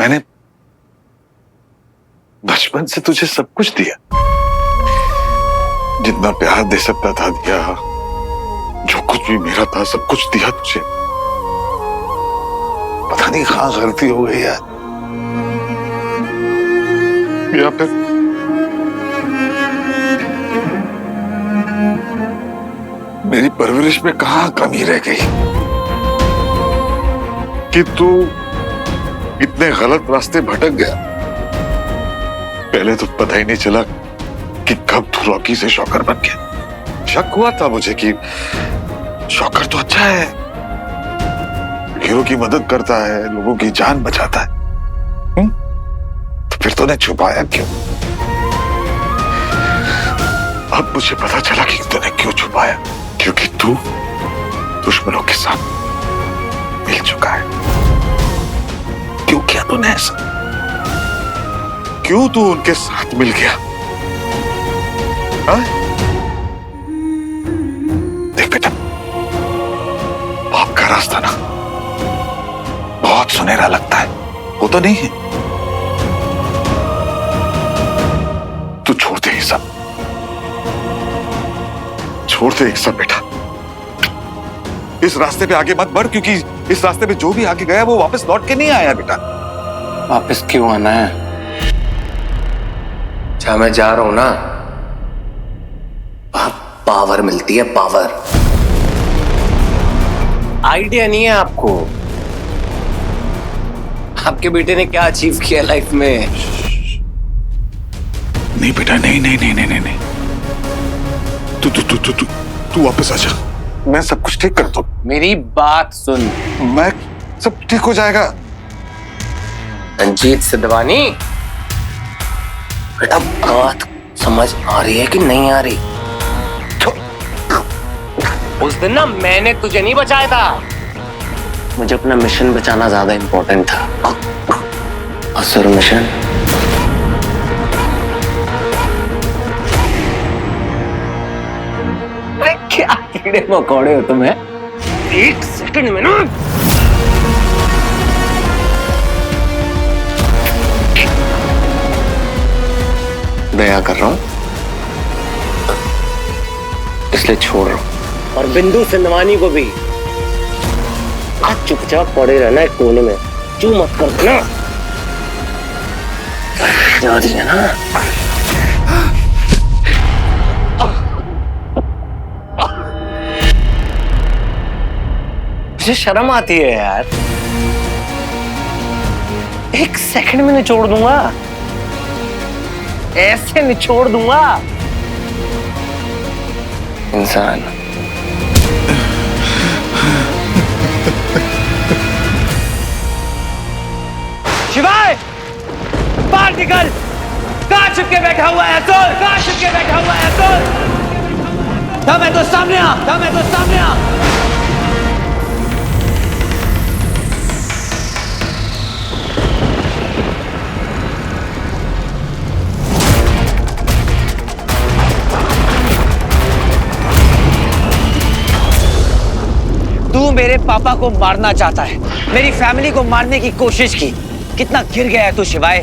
मैंने बचपन से तुझे सब कुछ दिया, जितना प्यार दे सकता था दिया, जो कुछ भी मेरा था सब कुछ दिया तुझे। पता नहीं कहां गलती हो गई यार, या फिर मेरी परवरिश में कहां कमी रह गई कि तू इतने गलत रास्ते भटक गया। पहले तो पता ही नहीं चला कि कब तू रॉकी से शॉकर बन गया। शक हुआ था मुझे कि शॉकर तो अच्छा है, हीरो की मदद करता है, लोगों की जान बचाता है। तो फिर तूने छुपाया क्यों? अब मुझे पता चला कि तूने क्यों छुपाया, क्योंकि तू दुश्मनों के साथ मिल चुका है। क्यों किया तूने ऐसा? क्यों तू उनके साथ मिल गया? हाँ? देख बेटा, बाप का रास्ता ना बहुत सुनहरा लगता है, वो तो नहीं है। तू छोड़ दे ये सब, छोड़ दे ये सब बेटा। इस रास्ते पे आगे मत बढ़, क्योंकि इस रास्ते पे जो भी आगे गया वो वापस लौट के नहीं आया बेटा। वापस क्यों आना है? जहां मैं जा रहा हूं ना, वहां पावर मिलती है, पावर। आइडिया नहीं है आपको आपके बेटे ने क्या अचीव किया लाइफ में? नहीं बेटा, नहीं नहीं नहीं नहीं नहीं, तू वापस आ जा, मैं सब कुछ ठीक कर दूं। मेरी बात सुन, मैं सब ठीक हो जाएगा। रंजीत सिद्धवानी, बेटा बात समझ आ रही है कि नहीं आ रही? उस दिन ना मैंने तुझे नहीं बचाया था, मुझे अपना मिशन बचाना ज्यादा इंपॉर्टेंट था। असुर मिशन। क्या कीड़े मकोड़े हो तुम्हें? एक सेकंड में ना दया कर रहा हूं, इसलिए छोड़ रहा हूं। और बिंदु सिंधवानी को भी आज चुपचाप पड़े रहना एक कोने में, चू मत कर देना, जा दीजिए ना। मुझे शर्म आती है यार, एक सेकंड में निचोड़ दूंगा, ऐसे निचोड़ दूंगा। इंसान शिवाय, बाहर निकल। कहां छिपके बैठा हुआ है तो? कहां छिपके बैठा हुआ है तो? दम है तो सामने आ, दम है तो सामने आ। तू मेरे पापा को मारना चाहता है, मेरी फैमिली को मारने की कोशिश की। कितना गिर गया है तू शिवाय।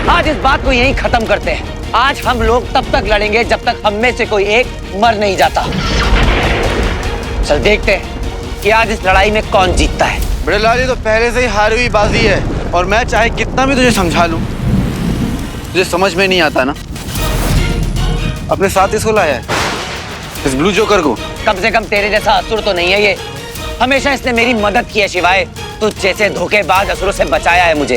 आज इस बात को यहीं खत्म करते हैं। आज हम लोग तब तक लड़ेंगे जब तक हम में से कोई एक मर नहीं जाता। चल देखते हैं कि आज इस लड़ाई में कौन जीतता है। बड़े लाल, ये तो पहले से ही हारी हुई बाजी है, और मैं चाहे कितना भी तुझे समझा लूं, तुझे समझ में नहीं आता ना। अपने साथ इसको लाया है, इस ब्लू जोकर को। कम से कम तेरे जैसा असुर तो नहीं है ये। हमेशा इसने मेरी मदद की है शिवाय। तू जैसे धोखेबाज असुरों से बचाया है मुझे।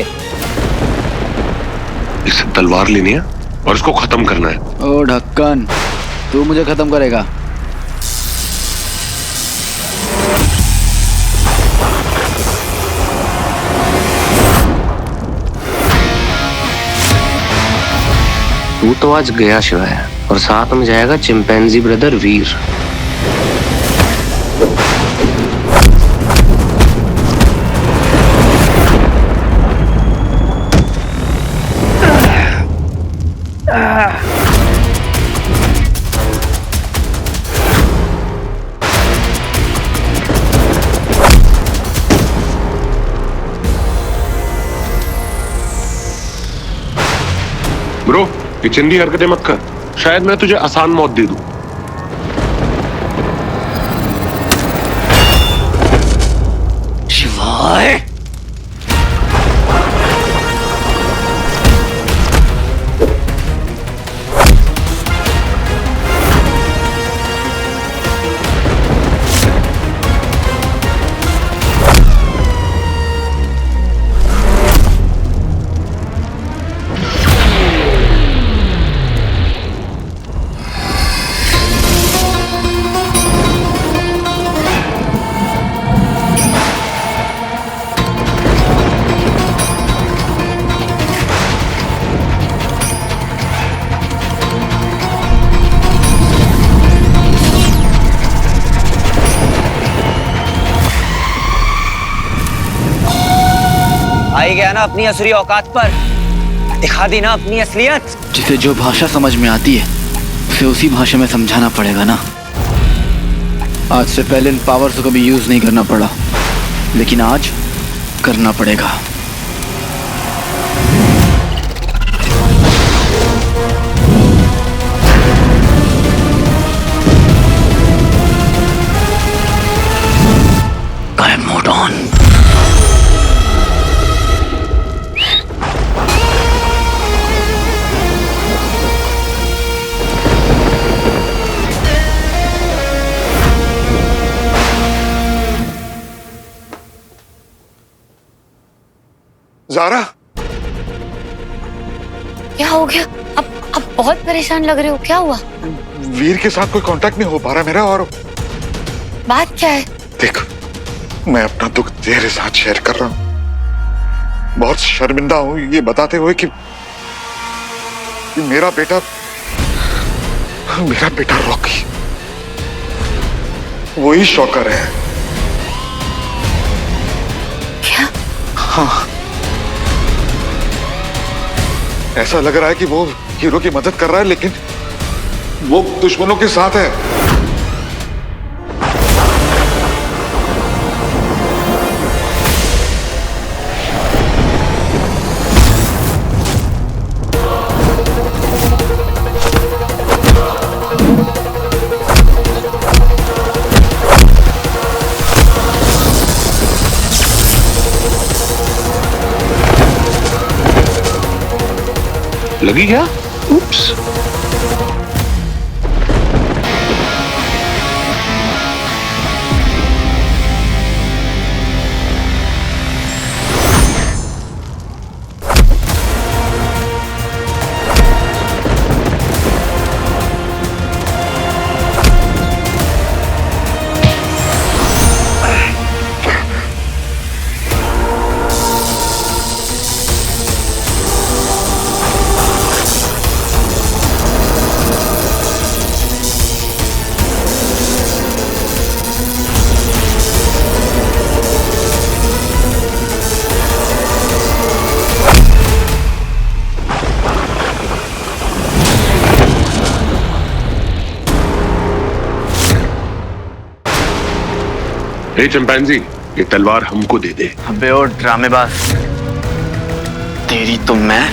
इसे तलवार लेनी है और इसको खत्म करना है। ओ ढक्कन, तू मुझे खत्म करेगा? तू तो आज गया शिवाय, और साथ में जाएगा चिंपैंजी ब्रदर वीर। ब्रो, ये चिंदी हरकतें मत कर, शायद मैं तुझे आसान मौत दे दूं। शिवाय, आई गया ना अपनी असली औकात पर, दिखा दी ना अपनी असलियत। जिसे जो भाषा समझ में आती है उसे उसी भाषा में समझाना पड़ेगा ना। आज से पहले इन पावर्स को कभी यूज नहीं करना पड़ा, लेकिन आज करना पड़ेगा। मोडॉन, ज़ारा, क्या हो गया? अब बहुत परेशान लग रहे हो, क्या हुआ? वीर के साथ कोई कांटेक्ट नहीं हो पा रहा मेरा। और बात क्या है? देख, मैं अपना दुख तेरे साथ शेयर कर रहा हूं। बहुत शर्मिंदा हूं ये बताते हुए कि मेरा बेटा रॉकी, वही शॉकर है। क्या? हाँ, ऐसा लग रहा है कि वो हीरो की मदद कर रहा है, लेकिन वो दुश्मनों के साथ है। लगी क्या? उप्स। ए चिंपैंजी, ये तलवार हमको दे दे। अबे और ड्रामेबाज, तेरी तो मैं।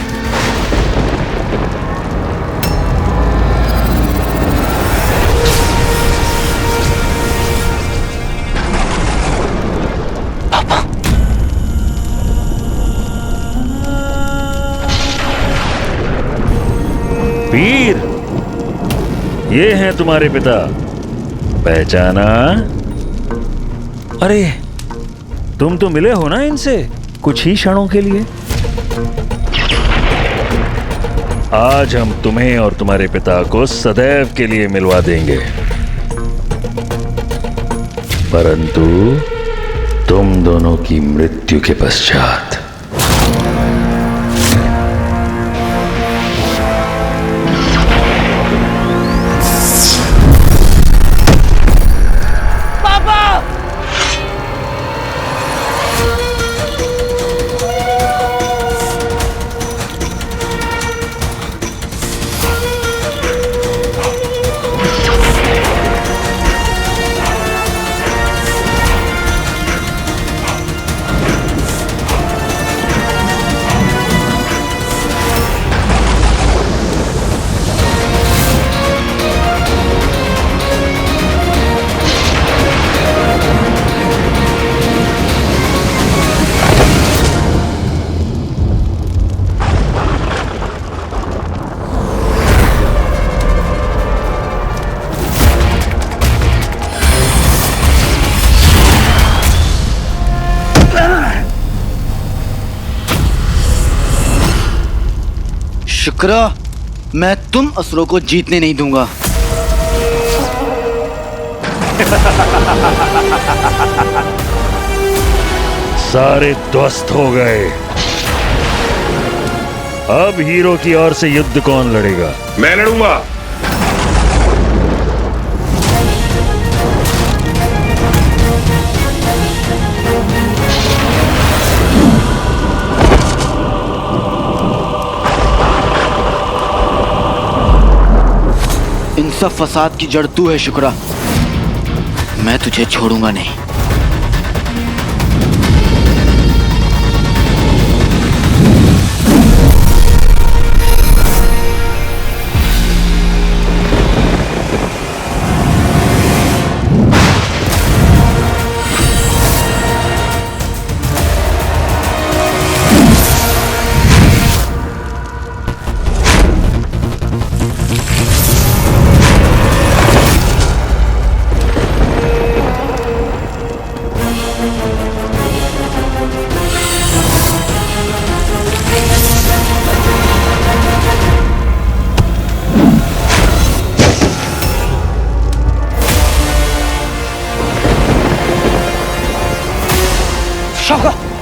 वीर, ये हैं तुम्हारे पिता, पहचाना? अरे, तुम तो मिले हो ना इनसे कुछ ही क्षणों के लिए। आज हम तुम्हें और तुम्हारे पिता को सदैव के लिए मिलवा देंगे, परंतु तुम दोनों की मृत्यु के पश्चात। शुक्रा, मैं तुम असुरों को जीतने नहीं दूंगा। सारे ध्वस्त हो गए। अब हीरो की ओर से युद्ध कौन लड़ेगा? मैं लड़ूंगा। इन सब फसाद की जड़ तू है शुक्रा। मैं तुझे छोड़ूंगा नहीं।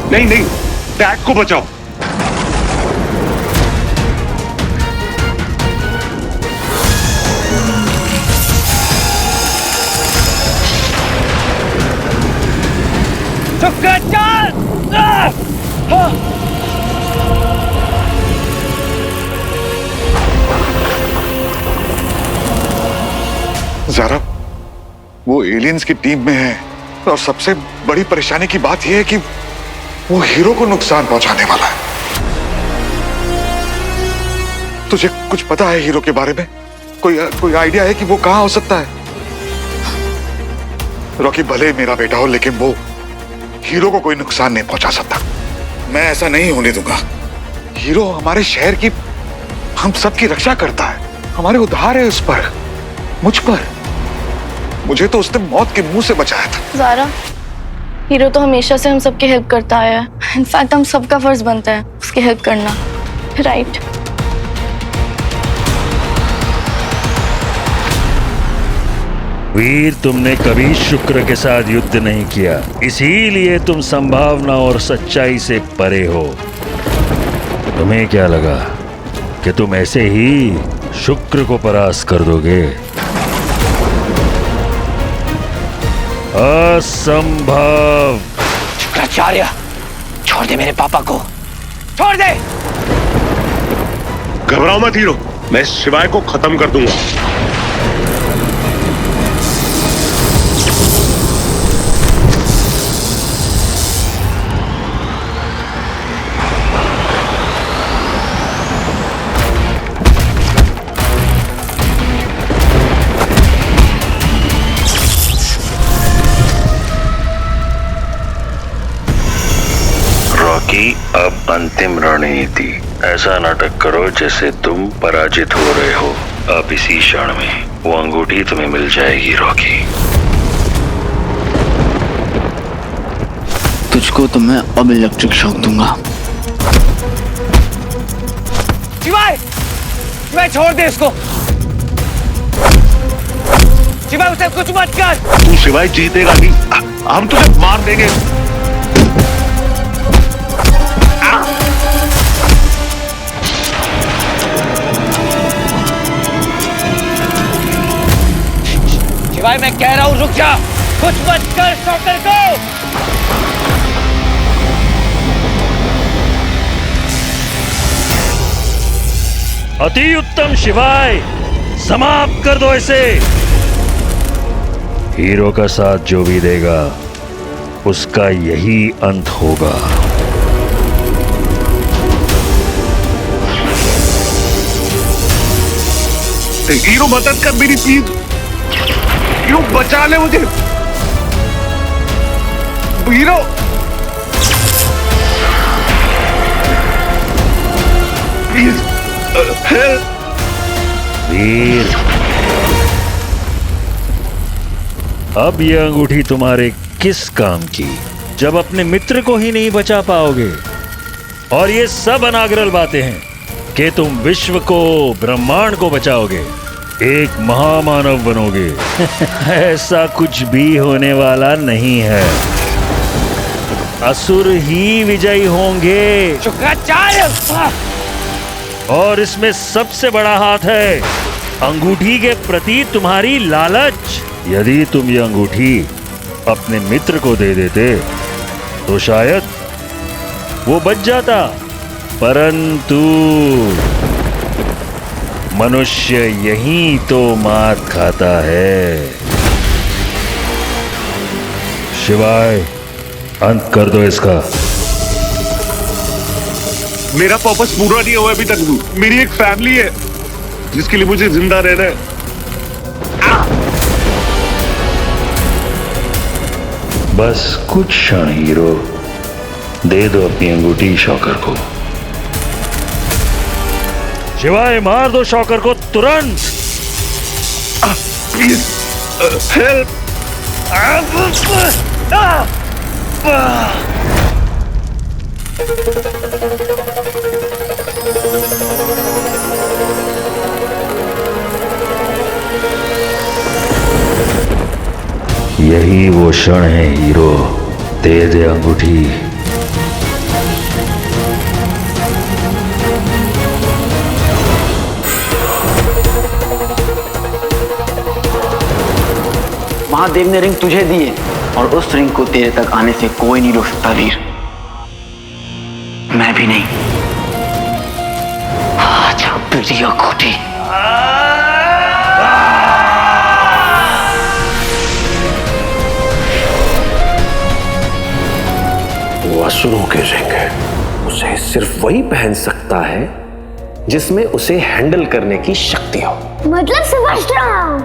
नहीं नहीं, डैड को बचाओ। ज़ारा, वो एलियंस की टीम में है और सबसे बड़ी परेशानी की बात यह है कि वो हीरो को नुकसान पहुंचाने वाला है। तुझे कुछ पता है हीरो के बारे में? कोई आइडिया है कि वो कहां हो सकता है? रॉकी भले मेरा बेटा हो, लेकिन वो हीरो को कोई नुकसान नहीं पहुंचा सकता। मैं ऐसा नहीं होने दूंगा। हीरो हमारे शहर की, हम सबकी रक्षा करता है। हमारे उधार है उस पर, मुझ पर। मुझे तो उसने मौत के मुंह से बचाया था। ज़ारा, हीरो तो हमेशा से हम सबकी हेल्प करता आया है। इनफैक्ट हम सबका फर्ज बनता है उसकी हेल्प करना, राइट? वीर, तुमने कभी शुक्र के साथ युद्ध नहीं किया, इसीलिए तुम संभावना और सच्चाई से परे हो। तुम्हें क्या लगा कि तुम ऐसे ही शुक्र को परास्त कर दोगे? असंभव। शुक्राचार्य, छोड़ दे मेरे पापा को, छोड़ दे। घबराओ मत हीरो, मैं इस शिवाय को खत्म कर दूंगा। अब अंतिम रणनीति। ऐसा नाटक करो जैसे तुम पराजित हो रहे हो। अब इसी क्षण में वो अंगूठी तुम्हें मिल जाएगी रॉकी। तुझको तो मैं अब इलेक्ट्रिक शॉक दूंगा। शिवाय, मैं छोड़ दे इसको। शिवाय, उसे कुछ मत कर। तू शिवाय जीतेगा नहीं, हम तुझे मार देंगे। शिवाय, मैं कह रहा हूं रुक जा, कुछ मत कर शॉकर को। अति उत्तम शिवाय, समाप्त कर दो इसे। हीरो का साथ जो भी देगा उसका यही अंत होगा। हीरो मदद कर मेरी, प्लीज। हीरो बचा ले मुझे। Hero, please help. वीर, अब यह अंगूठी तुम्हारे किस काम की, जब अपने मित्र को ही नहीं बचा पाओगे? और ये सब अनागरल बातें हैं। कि तुम विश्व को, ब्रह्मांड को बचाओगे, एक महामानव बनोगे। ऐसा कुछ भी होने वाला नहीं है। असुर ही विजयी होंगे। शुक्राचार्य! और इसमें सबसे बड़ा हाथ है अंगूठी के प्रति तुम्हारी लालच। यदि तुम ये अंगूठी अपने मित्र को दे देते तो शायद वो बच जाता, परंतु मनुष्य यही तो मात खाता है। शिवाय, अंत कर दो इसका। मेरा पर्पस पूरा नहीं हुआ अभी तक। मेरी एक फैमिली है जिसके लिए मुझे जिंदा रहना है। बस कुछ क्षण हीरो, दे दो अपनी अंगूठी शौकर को। शिवाय, मार दो शौकर को तुरंत। Please help. यही वो क्षण है हीरो, दे दे अंगूठी। महादेव ने रिंग तुझे दी है और उस रिंग को तेरे तक आने से कोई नहीं रोक सकता वीर। मैं भी नहीं। आजा प्रिय खोटी। वो असुरों के रिंग है। उसे सिर्फ वही पहन सकता है जिसमें उसे हैंडल करने की शक्ति हो। मतलब समझ रहा हूँ।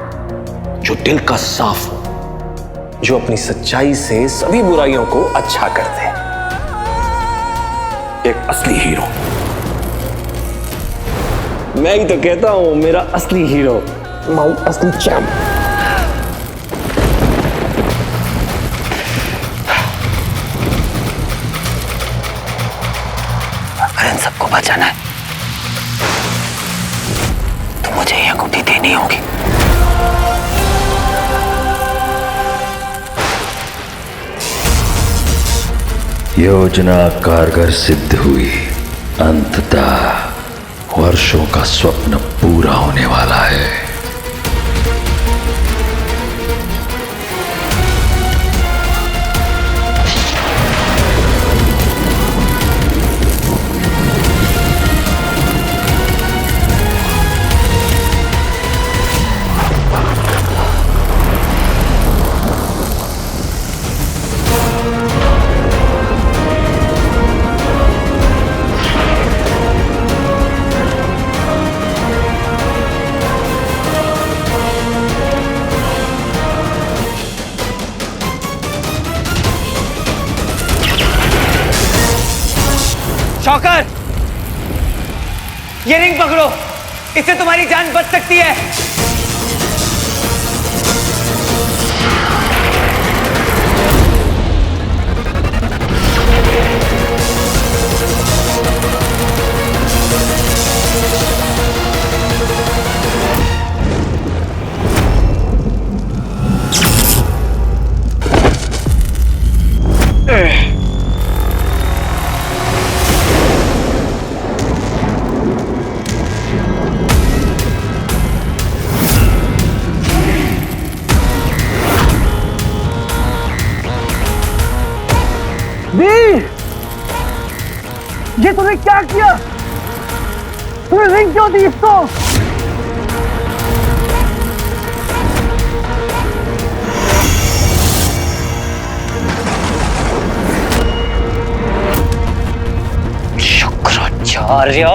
जो दिल का साफ हो, जो अपनी सच्चाई से सभी बुराइयों को अच्छा कर दे। एक असली हीरो। मैं ही तो कहता हूं, मेरा असली हीरो, माई असली चैंप। अगर इन सबको बचाना है तो मुझे ये अंगूठी देनी होगी। योजना कारगर सिद्ध हुई। अंततः वर्षों का स्वप्न पूरा होने वाला है। शौकर, ये रिंग पकड़ो, इससे तुम्हारी जान बच सकती है। ये तूने क्या किया? तूने रिंग क्यों दी इसको? शुक्राचार्य।